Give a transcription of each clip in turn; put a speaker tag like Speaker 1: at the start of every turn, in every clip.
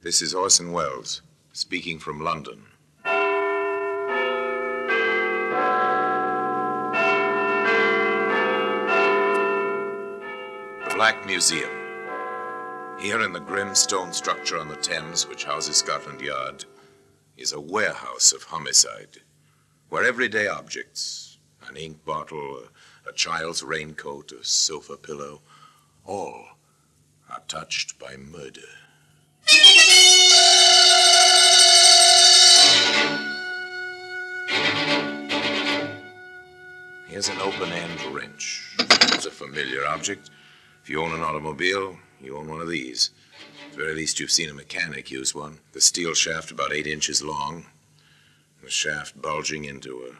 Speaker 1: This is Orson Welles, speaking from London. The Black Museum. Here in the grim stone structure on the Thames, which houses Scotland Yard, is a warehouse of homicide, where everyday objects, an ink bottle, a child's raincoat, a sofa pillow, all are touched by murder. Here's an open-end wrench. It's a familiar object. If you own an automobile, you own one of these. At the very least, you've seen a mechanic use one. The steel shaft about 8 inches long, the shaft bulging into a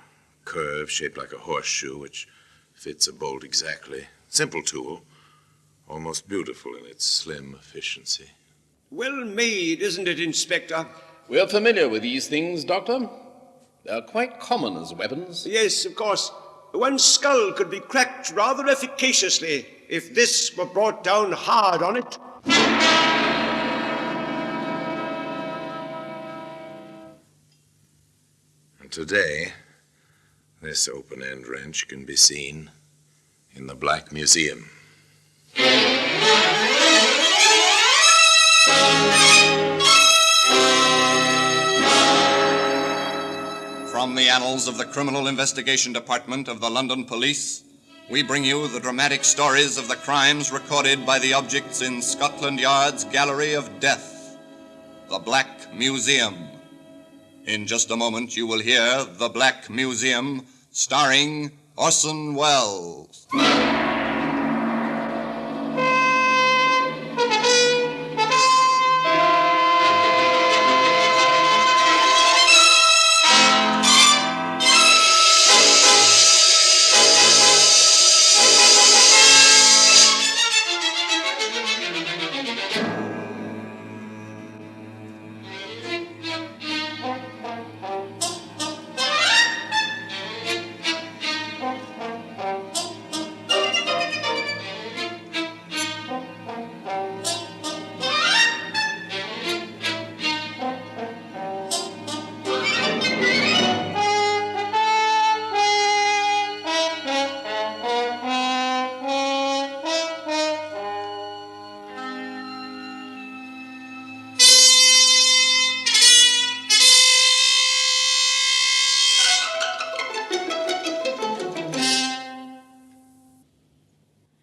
Speaker 1: curve shaped like a horseshoe, which fits a bolt exactly. Simple tool, almost beautiful in its slim efficiency.
Speaker 2: Well made, isn't it, Inspector?
Speaker 3: We're familiar with these things, Doctor. They're quite common as weapons.
Speaker 2: Yes, of course. One skull could be cracked rather efficaciously if this were brought down hard on it.
Speaker 1: And today, this open-end wrench can be seen in the Black Museum.
Speaker 4: From the annals of the Criminal Investigation Department of the London Police, we bring you the dramatic stories of the crimes recorded by the objects in Scotland Yard's Gallery of Death, the Black Museum. In just a moment, you will hear The Black Museum, starring Orson Welles.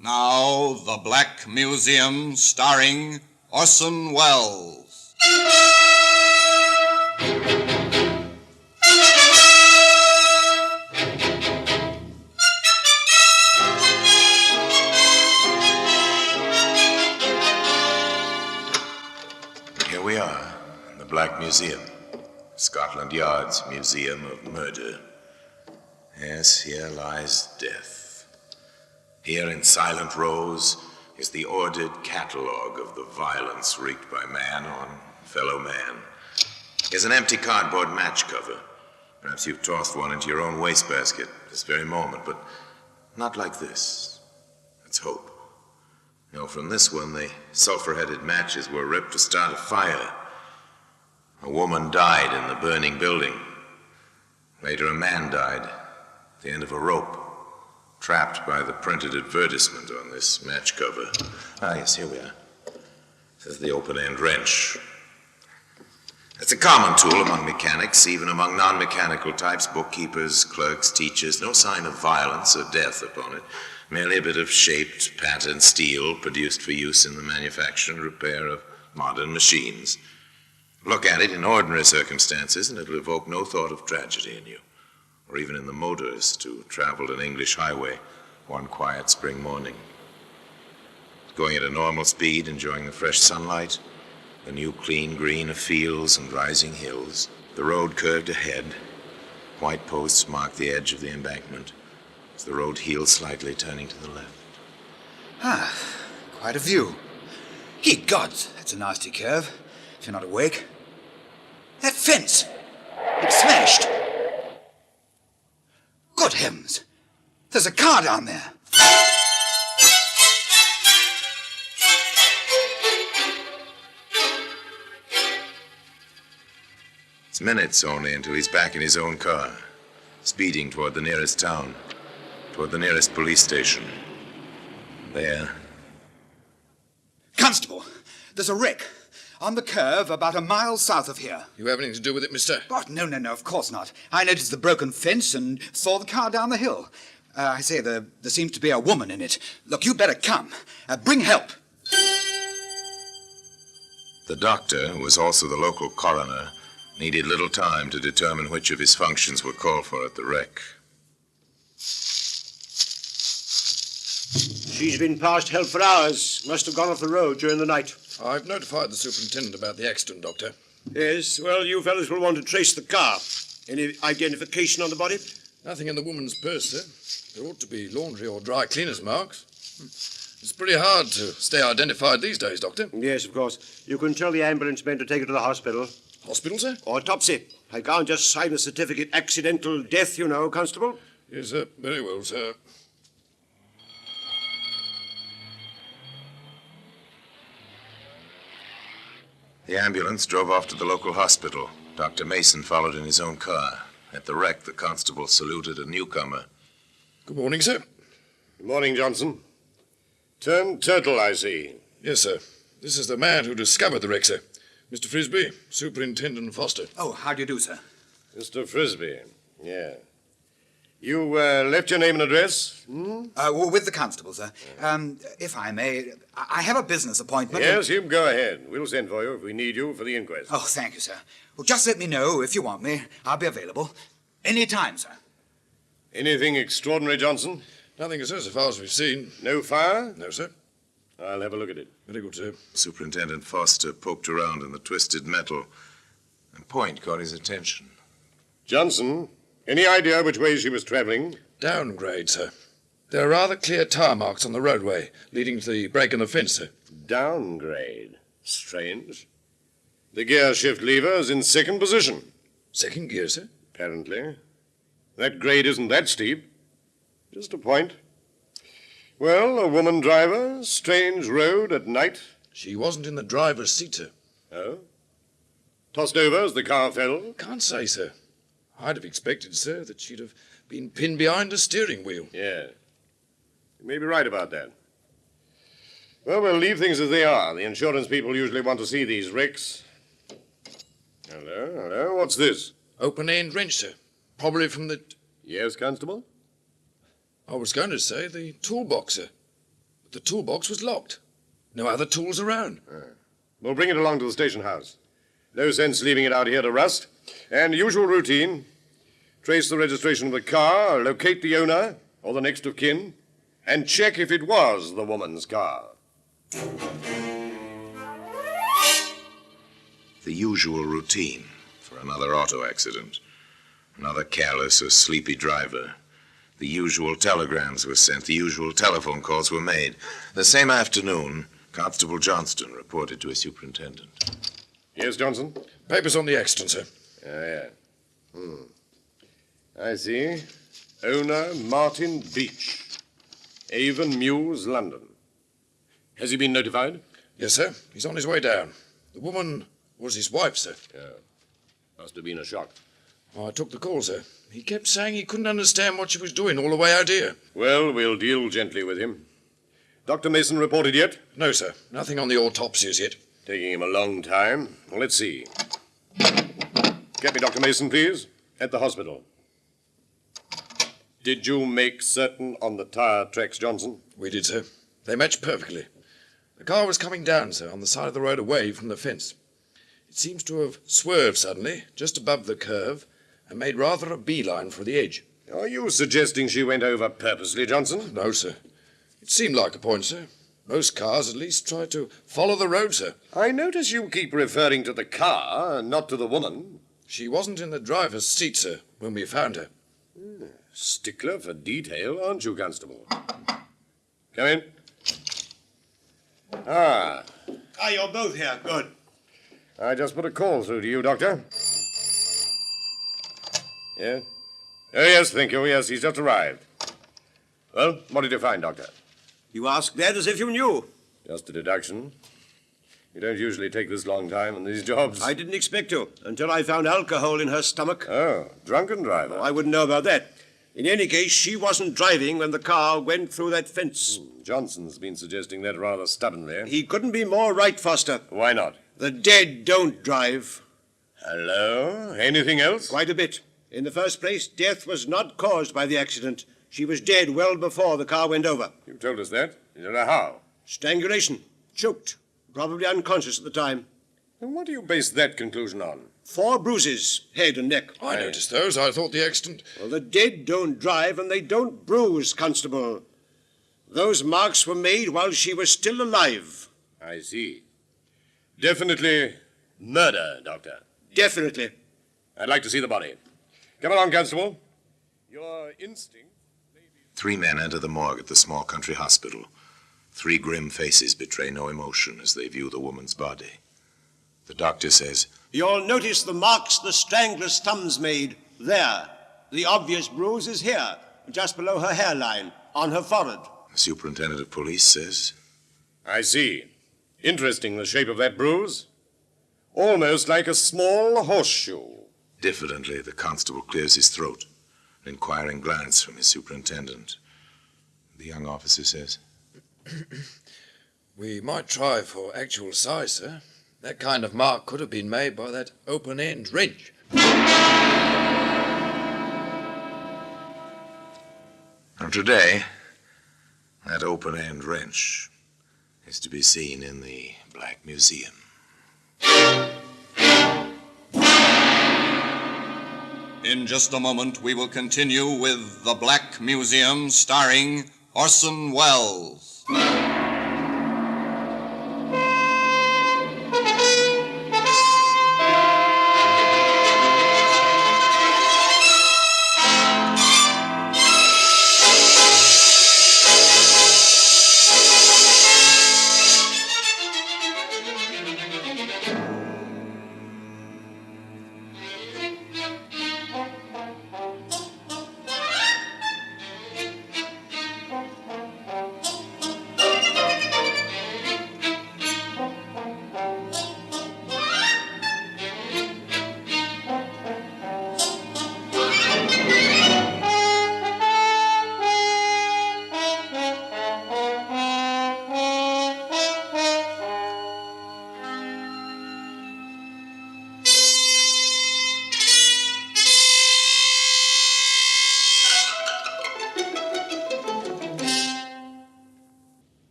Speaker 4: Now, The Black Museum, starring Orson Welles.
Speaker 1: Here we are, in the Black Museum, Scotland Yard's Museum of Murder. Yes, here lies death. Here in silent rows is the ordered catalogue of the violence wreaked by man on fellow man. Here's an empty cardboard match cover. Perhaps you've tossed one into your own wastebasket this very moment, but not like this. Let's hope. No, from this one, the sulfur-headed matches were ripped to start a fire. A woman died in the burning building. Later, a man died at the end of a rope, trapped by the printed advertisement on this match cover. Ah, yes, here we are. This is the open-end wrench. It's a common tool among mechanics, even among non-mechanical types, bookkeepers, clerks, teachers. No sign of violence or death upon it. Merely a bit of shaped patterned steel produced for use in the manufacture and repair of modern machines. Look at it in ordinary circumstances, and it'll evoke no thought of tragedy in you, or even in the motorist who traveled an English highway one quiet spring morning. Going at a normal speed, enjoying the fresh sunlight, the new clean green of fields and rising hills. The road curved ahead. White posts marked the edge of the embankment as the road heeled slightly, turning to the left.
Speaker 5: Ah, quite a view. Ye gods, that's a nasty curve, if you're not awake. That fence! It's smashed! Good heavens! There's a car down there!
Speaker 1: It's minutes only until he's back in his own car, speeding toward the nearest town, toward the nearest police station. There.
Speaker 5: Constable, there's a wreck on the curve about a mile south of here.
Speaker 6: You have anything to do with it, mister?
Speaker 5: Oh, no, of course not. I noticed the broken fence and saw the car down the hill. I say, there seems to be a woman in it. Look, you'd better come. Bring help.
Speaker 1: The doctor, who was also the local coroner, needed little time to determine which of his functions were called for at the wreck.
Speaker 2: She's been past help for hours. Must have gone off the road during the night.
Speaker 6: I've notified the superintendent about the accident, Doctor.
Speaker 2: Yes, well, you fellows will want to trace the car. Any identification on the body?
Speaker 6: Nothing in the woman's purse, sir. There ought to be laundry or dry cleaner's marks. It's pretty hard to stay identified these days, Doctor.
Speaker 2: Yes, of course. You can tell the ambulance men to take her to the hospital.
Speaker 6: Hospital, sir?
Speaker 2: Autopsy. I can't just sign a certificate. Accidental death, you know, Constable.
Speaker 6: Yes, sir. Very well, sir.
Speaker 1: The ambulance drove off to the local hospital. Dr. Mason followed in his own car. At the wreck, the constable saluted a newcomer.
Speaker 6: Good morning, sir.
Speaker 7: Good morning, Johnson. Turned turtle, I see.
Speaker 6: Yes, sir. This is the man who discovered the wreck, sir. Mr. Frisby, Superintendent Foster.
Speaker 5: Oh, how do you do, sir?
Speaker 7: Mr. Frisby. Yeah. You left your name and address?
Speaker 5: Well, with the constable, sir. If I may, I have a business appointment.
Speaker 7: Yes, you go ahead. We'll send for you if we need you for the inquest.
Speaker 5: Oh, thank you, sir. Well, just let me know if you want me. I'll be available. Any time, sir.
Speaker 7: Anything extraordinary, Johnson?
Speaker 6: Nothing, sir, so far as we've seen.
Speaker 7: No fire?
Speaker 6: No, sir.
Speaker 7: I'll have a look at it.
Speaker 6: Very good, sir.
Speaker 1: Superintendent Foster poked around in the twisted metal. A point caught his attention.
Speaker 7: Johnson, any idea which way she was traveling?
Speaker 6: Downgrade, sir. There are rather clear tire marks on the roadway leading to the break in the fence, sir.
Speaker 7: Downgrade. Strange. The gear shift lever is in second position.
Speaker 6: Second gear, sir?
Speaker 7: Apparently. That grade isn't that steep. Just a point. Well, a woman driver, strange road at night.
Speaker 6: She wasn't in the driver's seat, sir.
Speaker 7: Oh? Tossed over as the car fell?
Speaker 6: Can't say, sir. I'd have expected, sir, that she'd have been pinned behind a steering wheel.
Speaker 7: Yeah. You may be right about that. Well, we'll leave things as they are. The insurance people usually want to see these wrecks. Hello. What's this?
Speaker 6: Open-end wrench, sir. Probably from the...
Speaker 7: Yes, Constable?
Speaker 6: I was going to say the toolbox, sir. But the toolbox was locked. No other tools around.
Speaker 7: We'll bring it along to the station house. No sense leaving it out here to rust. And usual routine. Trace the registration of the car, locate the owner, or the next of kin, and check if it was the woman's car.
Speaker 1: The usual routine for another auto accident. Another careless or sleepy driver. The usual telegrams were sent. The usual telephone calls were made. The same afternoon, Constable Johnston reported to his superintendent.
Speaker 7: Yes, Johnson?
Speaker 6: Papers on the accident, sir.
Speaker 7: Yeah. I see. Owner Martin Beach. Avon Mews, London. Has he been notified?
Speaker 6: Yes, sir. He's on his way down. The woman was his wife, sir.
Speaker 7: Yeah. Must have been a shock.
Speaker 6: I took the call, sir. He kept saying he couldn't understand what she was doing all the way out here.
Speaker 7: Well, we'll deal gently with him. Dr. Mason reported yet?
Speaker 6: No, sir. Nothing on the autopsy as yet.
Speaker 7: Taking him a long time. Well, let's see. Get me Dr. Mason, please. At the hospital. Did you make certain on the tire tracks, Johnson?
Speaker 6: We did, sir. They matched perfectly. The car was coming down, sir, on the side of the road away from the fence. It seems to have swerved suddenly, just above the curve, and made rather a beeline for the edge.
Speaker 7: Are you suggesting she went over purposely, Johnson?
Speaker 6: No, sir. It seemed like a point, sir. Most cars at least try to follow the road, sir.
Speaker 7: I notice you keep referring to the car, not to the woman.
Speaker 6: She wasn't in the driver's seat, sir, when we found her.
Speaker 7: Stickler for detail, aren't you, Constable? Come in.
Speaker 2: You're both here. Good.
Speaker 7: I just put a call through to you, Doctor. Yeah? Oh, yes, thank you. Yes, he's just arrived. Well, what did you find, Doctor?
Speaker 2: You ask that as if you knew.
Speaker 7: Just a deduction. You don't usually take this long time on these jobs.
Speaker 2: I didn't expect to, until I found alcohol in her stomach.
Speaker 7: Oh, drunken driver.
Speaker 2: I wouldn't know about that. In any case, she wasn't driving when the car went through that fence.
Speaker 7: Johnson's been suggesting that rather stubbornly.
Speaker 2: He couldn't be more right, Foster.
Speaker 7: Why not?
Speaker 2: The dead don't drive.
Speaker 7: Hello? Anything else?
Speaker 2: Quite a bit. In the first place, death was not caused by the accident. She was dead well before the car went over.
Speaker 7: You told us that. You don't know how.
Speaker 2: Strangulation. Choked. Probably unconscious at the time.
Speaker 7: And what do you base that conclusion on?
Speaker 2: 4 bruises, head and neck.
Speaker 6: I noticed those. I thought the accident.
Speaker 2: Well, the dead don't drive and they don't bruise, Constable. Those marks were made while she was still alive.
Speaker 7: I see. Definitely murder, Doctor.
Speaker 2: Definitely.
Speaker 7: I'd like to see the body. Come along, Constable. Your instinct...
Speaker 1: 3 men enter the morgue at the small country hospital. 3 grim faces betray no emotion as they view the woman's body. The doctor says,
Speaker 2: You'll notice the marks the strangler's thumbs made there. The obvious bruise is here, just below her hairline, on her forehead.
Speaker 1: the superintendent of police says,
Speaker 7: I see. Interesting, the shape of that bruise. Almost like a small horseshoe.
Speaker 1: diffidently, the constable clears his throat, an inquiring glance from his superintendent. The young officer says,
Speaker 6: We might try for actual size, sir. That kind of mark could have been made by that open-end wrench.
Speaker 1: and today, that open-end wrench is to be seen in the Black Museum.
Speaker 4: In just a moment, we will continue with The Black Museum, starring Orson Welles.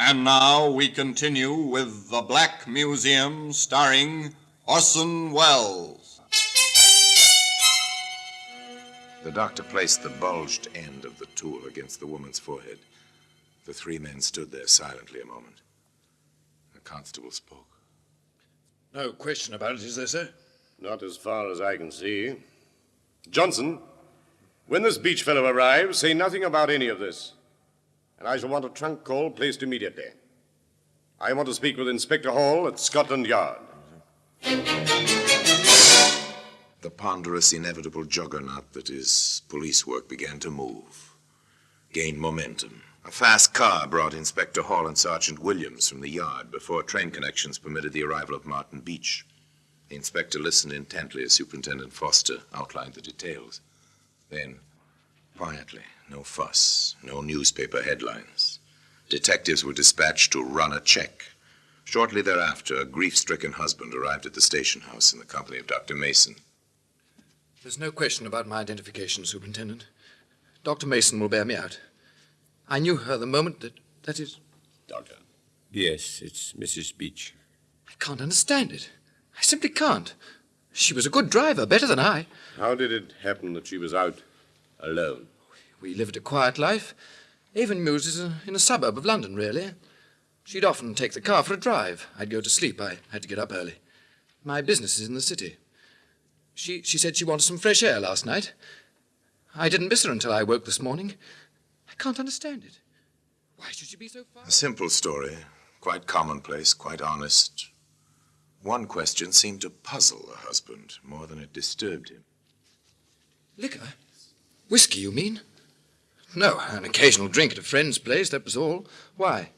Speaker 4: And now we continue with The Black Museum, starring Orson Welles.
Speaker 1: The doctor placed the bulged end of the tool against the woman's forehead. The 3 men stood there silently a moment. The constable spoke.
Speaker 6: No question about it, is there, sir?
Speaker 7: Not as far as I can see. Johnson, when this beach fellow arrives, say nothing about any of this. And I shall want a trunk call placed immediately. I want to speak with Inspector Hall at Scotland Yard.
Speaker 1: The ponderous, inevitable juggernaut that is police work began to move, gained momentum. A fast car brought Inspector Hall and Sergeant Williams from the yard before train connections permitted the arrival of Martin Beach. The inspector listened intently as Superintendent Foster outlined the details. Then, quietly, no fuss, no newspaper headlines. Detectives were dispatched to run a check. Shortly thereafter, a grief-stricken husband arrived at the station house in the company of Dr. Mason.
Speaker 6: There's no question about my identification, Superintendent. Dr. Mason will bear me out. I knew her the moment that is...
Speaker 7: Doctor.
Speaker 2: Yes, it's Mrs. Beach.
Speaker 6: I can't understand it. I simply can't. She was a good driver, better than I.
Speaker 7: How did it happen that she was out alone?
Speaker 6: We lived a quiet life. Avonmews is in a suburb of London, really. She'd often take the car for a drive. I'd go to sleep. I had to get up early. My business is in the city. She said she wanted some fresh air last night. I didn't miss her until I woke this morning. I can't understand it. Why should she be so far?
Speaker 1: A simple story, quite commonplace, quite honest. One question seemed to puzzle the husband more than it disturbed him.
Speaker 6: Liquor? Whiskey, you mean? No, an occasional drink at a friend's place, that was all. Why?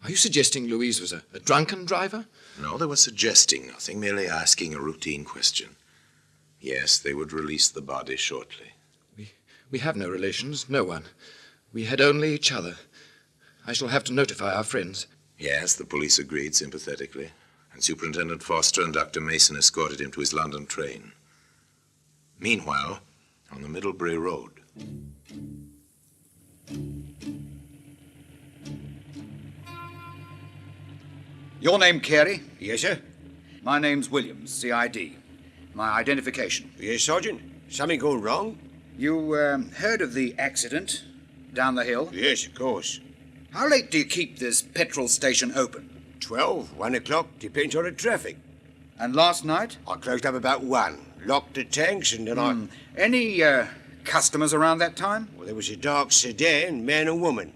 Speaker 6: Are you suggesting Louise was a drunken driver?
Speaker 1: No, they were suggesting nothing, merely asking a routine question. Yes, they would release the body shortly.
Speaker 6: We have no relations, no one. We had only each other. I shall have to notify our friends.
Speaker 1: Yes, the police agreed sympathetically, and Superintendent Foster and Dr. Mason escorted him to his London train. Meanwhile, on the Middlebury Road.
Speaker 5: Your name, Carey?
Speaker 2: Yes, sir.
Speaker 5: My name's Williams, CID. My identification.
Speaker 2: Yes, Sergeant. Something gone wrong?
Speaker 5: You heard of the accident down the hill?
Speaker 2: Yes, of course.
Speaker 5: How late do you keep this petrol station open?
Speaker 2: 12, 1 o'clock, depends on the traffic.
Speaker 5: And last night?
Speaker 2: I closed up about 1, locked the tanks, and then
Speaker 5: Any customers around that time?
Speaker 2: Well, there was a dark sedan, man and woman.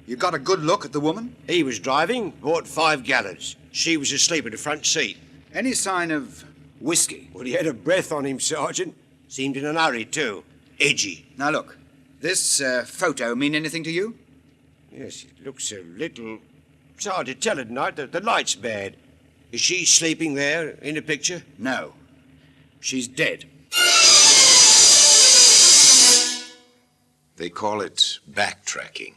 Speaker 5: You got a good look at the woman?
Speaker 2: He was driving, bought 5 gallons. She was asleep in the front seat.
Speaker 5: Any sign of whiskey?
Speaker 2: Well, he had a breath on him, Sergeant. Seemed in a hurry, too. Edgy.
Speaker 5: Now look, this photo mean anything to you?
Speaker 2: Yes, it looks a little... It's hard to tell at night. The light's bad. Is she sleeping there in the picture?
Speaker 5: No. She's dead.
Speaker 1: They call it backtracking.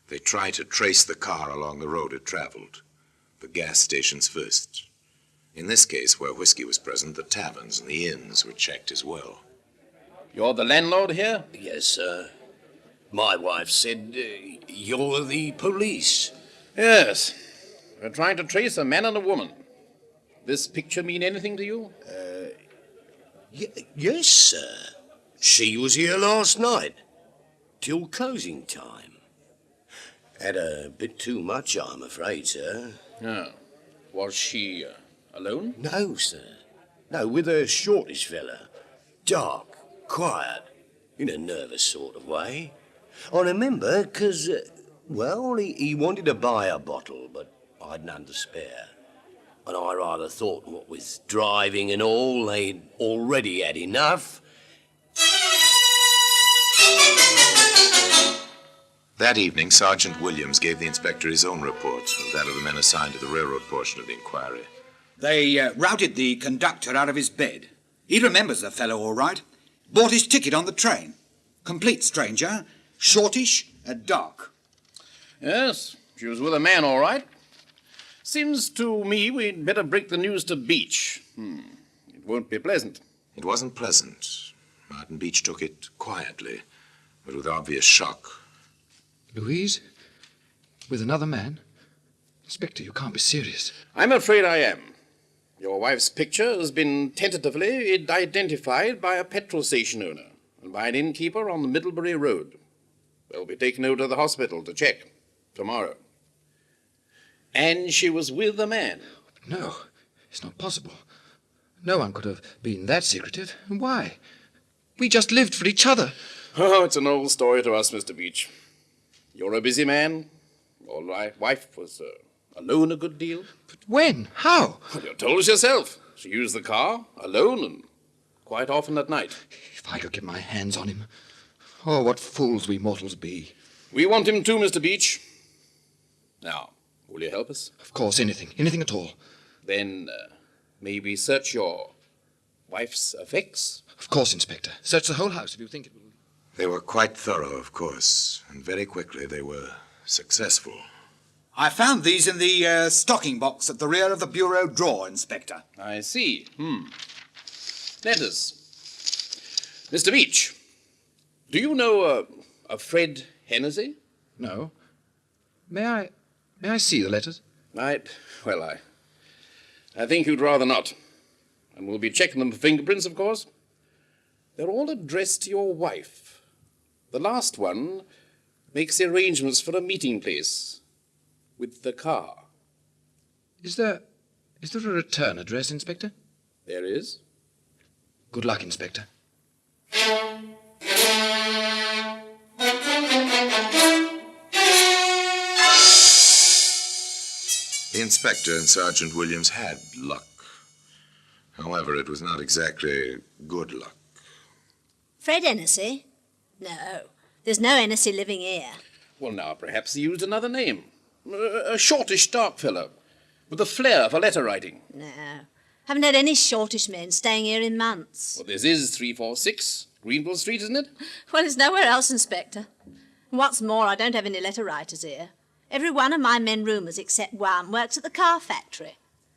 Speaker 1: They try to trace the car along the road it traveled. The gas stations first. In this case, where whiskey was present, the taverns and the inns were checked as well.
Speaker 3: You're the landlord here?
Speaker 8: Yes, sir. My wife said you're the police.
Speaker 3: Yes. We're trying to trace a man and a woman. This picture mean anything to you?
Speaker 8: Yes, sir. She was here last night, till closing time. Had a bit too much, I'm afraid, sir.
Speaker 3: Oh. Was she alone?
Speaker 8: No, sir. No, with a shortish fella. Dark, quiet, in a nervous sort of way. I remember, 'cause, he wanted to buy a bottle, but I'd none to spare. And I rather thought, what with driving and all, they'd already had enough.
Speaker 1: That evening, Sergeant Williams gave the inspector his own report, and that of the men assigned to the railroad portion of the inquiry.
Speaker 5: They routed the conductor out of his bed. He remembers the fellow all right. Bought his ticket on the train. Complete stranger, shortish and dark.
Speaker 3: Yes, she was with a man, all right. Seems to me we'd better break the news to Beach. It won't be pleasant.
Speaker 1: It wasn't pleasant. Martin Beach took it quietly, but with obvious shock.
Speaker 6: Louise? With another man? Inspector, you can't be serious.
Speaker 3: I'm afraid I am. Your wife's picture has been tentatively identified by a petrol station owner and by an innkeeper on the Middlebury Road. They'll be taken over to the hospital to check tomorrow. And she was with a man.
Speaker 6: No, it's not possible. No one could have been that secretive. And why? We just lived for each other.
Speaker 3: Oh, it's an old story to us, Mr. Beach. You're a busy man. Your wife was alone a good deal.
Speaker 6: But when? How?
Speaker 3: Well, you told us yourself. She used the car alone and quite often at night.
Speaker 6: If I could get my hands on him. Oh, what fools we mortals be.
Speaker 3: We want him too, Mr. Beach. Now, will you help us?
Speaker 6: Of course, anything at all.
Speaker 3: Then may we search your wife's effects?
Speaker 6: Of course, Inspector. Search the whole house if you think it will.
Speaker 1: They were quite thorough, of course, and very quickly they were successful.
Speaker 5: I found these in the stocking box at the rear of the bureau drawer, Inspector.
Speaker 3: I see. Letters. Mr. Beach, do you know a Fred Hennessy?
Speaker 6: No. May I see the letters?
Speaker 3: I think you'd rather not. And we'll be checking them for fingerprints, of course. They're all addressed to your wife. The last one makes the arrangements for a meeting place with the car.
Speaker 6: Is there a return address, Inspector?
Speaker 3: There is.
Speaker 6: Good luck, Inspector.
Speaker 1: The inspector and Sergeant Williams had luck. However, it was not exactly good luck.
Speaker 9: Fred Hennessy? No, there's no Hennessy living here.
Speaker 3: Well, now, perhaps he used another name. A shortish, dark fellow, with a flair for letter writing.
Speaker 9: No. Haven't had any shortish men staying here in months.
Speaker 3: Well, this is 346 Greenville Street, isn't it?
Speaker 9: Well, it's nowhere else, Inspector. And what's more, I don't have any letter writers here. Every one of my men roomers except one works at the car factory.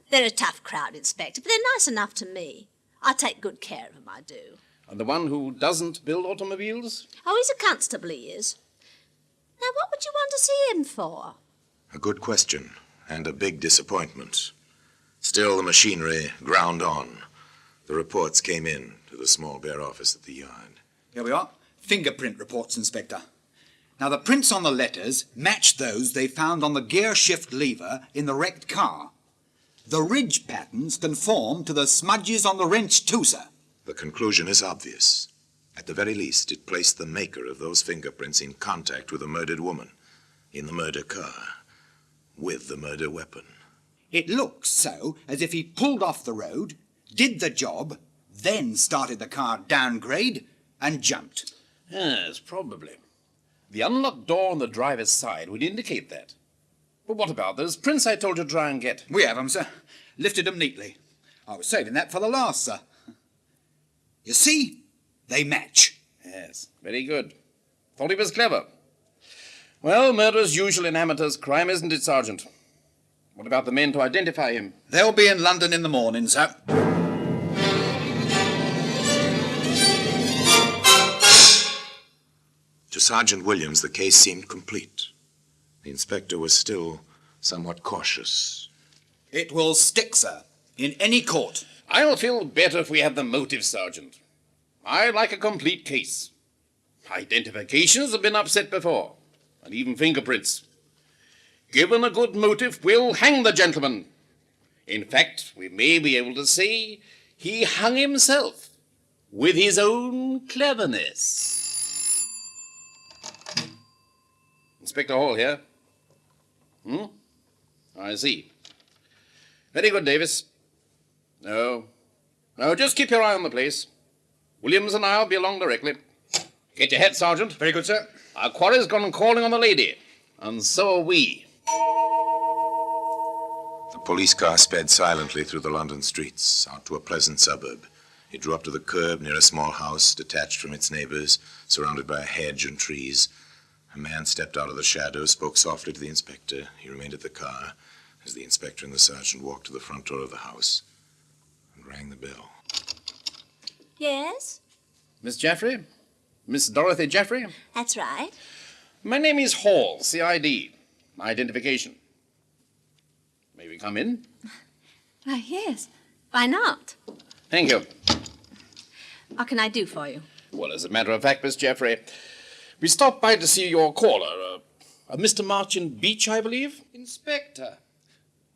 Speaker 9: They're a tough crowd, Inspector, but they're nice enough to me. I take good care of them, I do.
Speaker 3: And the one who doesn't build automobiles?
Speaker 9: Oh, he's a constable, he is. Now, what would you want to see him for?
Speaker 1: A good question, and a big disappointment. Still, the machinery ground on. The reports came in to the small bare office at the yard.
Speaker 5: Here we are. Fingerprint reports, Inspector. Now, the prints on the letters match those they found on the gear shift lever in the wrecked car. The ridge patterns conform to the smudges on the wrench too, sir.
Speaker 1: The conclusion is obvious. At the very least, it placed the maker of those fingerprints in contact with a murdered woman, in the murder car, with the murder weapon.
Speaker 5: It looks so as if he pulled off the road, did the job, then started the car downgrade and jumped.
Speaker 3: Yes, probably. The unlocked door on the driver's side would indicate that. But what about those prints I told you to try and get?
Speaker 5: We have 'em, sir. Lifted 'em neatly. I was saving that for the last, sir. You see? They match.
Speaker 3: Yes, very good. Thought he was clever. Well, murder's usual in amateurs' crime, isn't it, Sergeant? What about the men to identify him?
Speaker 5: They'll be in London in the morning, sir.
Speaker 1: To Sergeant Williams, the case seemed complete. The inspector was still somewhat cautious.
Speaker 5: It will stick, sir, in any court.
Speaker 3: I'll feel better if we have the motive, Sergeant. I like a complete case. Identifications have been upset before, and even fingerprints. Given a good motive, we'll hang the gentleman. In fact, we may be able to say he hung himself with his own cleverness. Inspector Hall here. I see. Very good, Davis. No, just keep your eye on the place. Williams and I'll be along directly. Get your hat, Sergeant.
Speaker 5: Very good, sir.
Speaker 3: Our quarry's gone calling on the lady, and so are we.
Speaker 1: The police car sped silently through the London streets, out to a pleasant suburb. It drew up to the curb near a small house, detached from its neighbors, surrounded by a hedge and trees. A man stepped out of the shadow, spoke softly to the inspector. He remained at the car as the inspector and the sergeant walked to the front door of the house and rang the bell.
Speaker 9: Yes?
Speaker 3: Miss Jaffrey? Miss Dorothy Jaffrey?
Speaker 9: That's right.
Speaker 3: My name is Hall, CID. My identification. May we come in?
Speaker 9: Why, yes. Why not?
Speaker 3: Thank you.
Speaker 9: What can I do for you?
Speaker 3: Well, as a matter of fact, Miss Jaffrey, we stopped by to see your caller, Mr. Martin Beach, I believe.
Speaker 6: Inspector.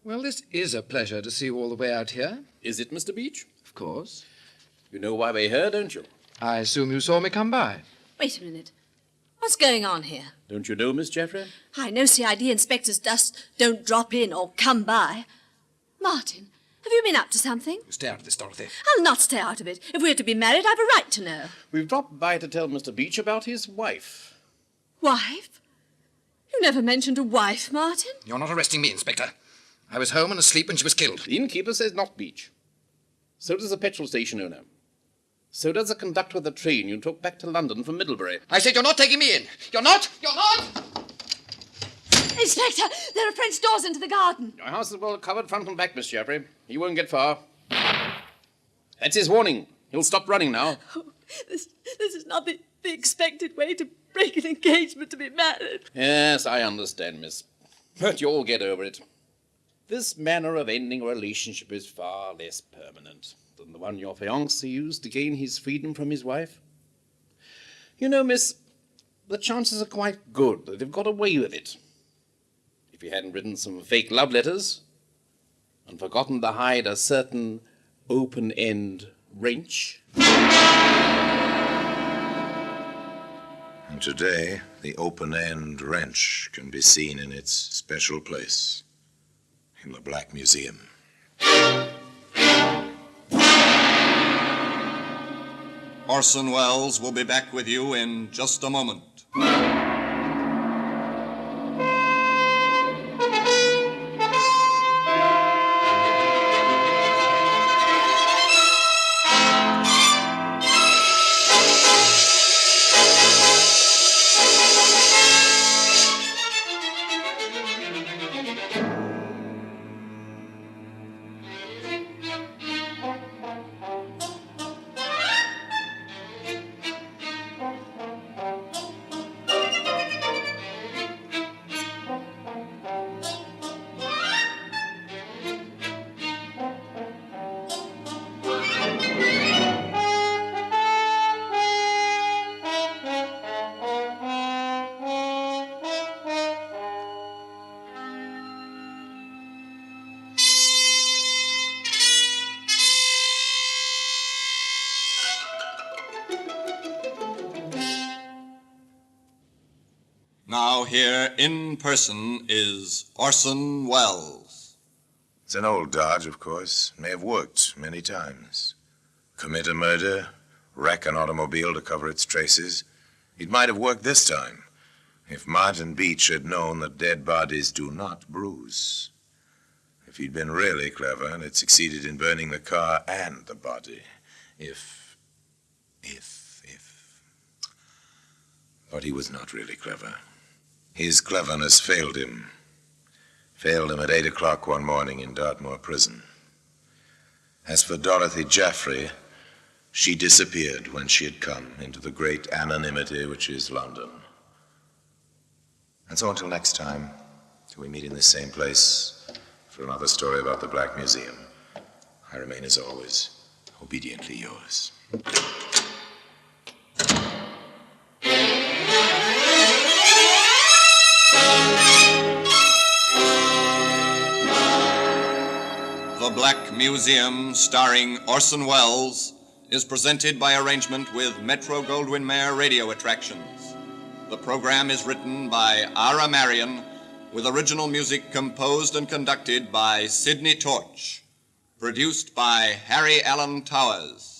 Speaker 6: Well, this is a pleasure to see you all the way out here.
Speaker 3: Is it, Mr. Beach?
Speaker 6: Of course.
Speaker 3: You know why we're here, don't you?
Speaker 6: I assume you saw me come by.
Speaker 9: Wait a minute. What's going on here?
Speaker 3: Don't you know, Miss Jaffrey?
Speaker 9: I know CID inspectors just don't drop in or come by. Martin, have you been up to something?
Speaker 5: Stay out of this, Dorothy.
Speaker 9: I'll not stay out of it. If we're to be married, I've a right to know.
Speaker 3: We've dropped by to tell Mr. Beach about his wife.
Speaker 9: Wife? You never mentioned a wife, Martin.
Speaker 5: You're not arresting me, Inspector. I was home and asleep when she was killed.
Speaker 3: The innkeeper says not Beach. So does the petrol station owner. So does the conductor of the train you took back to London from Middlebury.
Speaker 5: I said you're not taking me in. You're not! You're not!
Speaker 9: Inspector, there are French doors into the garden.
Speaker 3: Your house is well covered front and back, Miss Jaffrey. He won't get far. That's his warning. He'll stop running now.
Speaker 9: Oh, this is not the expected way to break an engagement to be married.
Speaker 3: Yes, I understand, miss. But you'll get over it. This manner of ending a relationship is far less permanent than the one your fiancé used to gain his freedom from his wife. You know, miss, the chances are quite good that they've got away with it. If he hadn't written some fake love letters and forgotten to hide a certain open-end wrench.
Speaker 1: And today, the open-end wrench can be seen in its special place in the Black Museum.
Speaker 4: Orson Welles will be back with you in just a moment. here in person is Orson Welles.
Speaker 1: It's an old dodge, of course. May have worked many times. Commit a murder, wreck an automobile to cover its traces. It might have worked this time if Martin Beach had known that dead bodies do not bruise. If he'd been really clever and had succeeded in burning the car and the body. But he was not really clever. His cleverness failed him. Failed him at 8 o'clock one morning in Dartmoor prison. As for Dorothy Jaffrey, she disappeared when she had come into the great anonymity which is London. And so until next time, till we meet in this same place for another story about the Black Museum, I remain as always, obediently yours.
Speaker 4: The Black Museum, starring Orson Welles, is presented by arrangement with Metro-Goldwyn-Mayer Radio Attractions. The program is written by Ara Marion, with original music composed and conducted by Sidney Torch. Produced by Harry Allen Towers.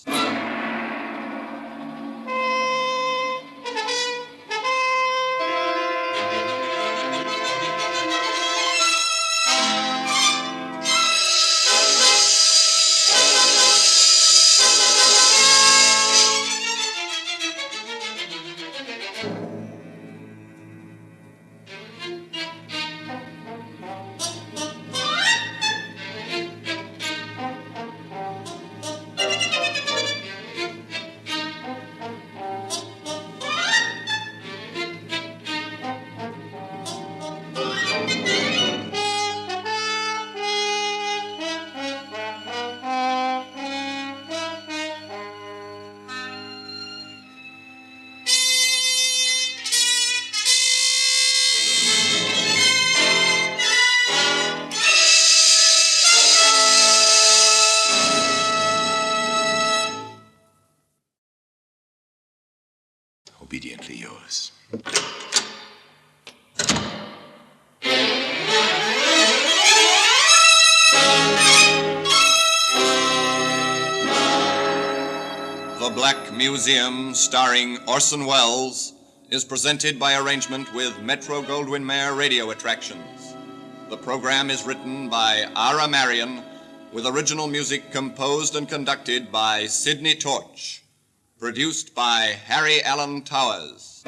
Speaker 1: Obediently yours.
Speaker 4: The Black Museum, starring Orson Welles, is presented by arrangement with Metro-Goldwyn-Mayer Radio Attractions. The program is written by Ara Marion, with original music composed and conducted by Sidney Torch. Produced by Harry Allen Towers.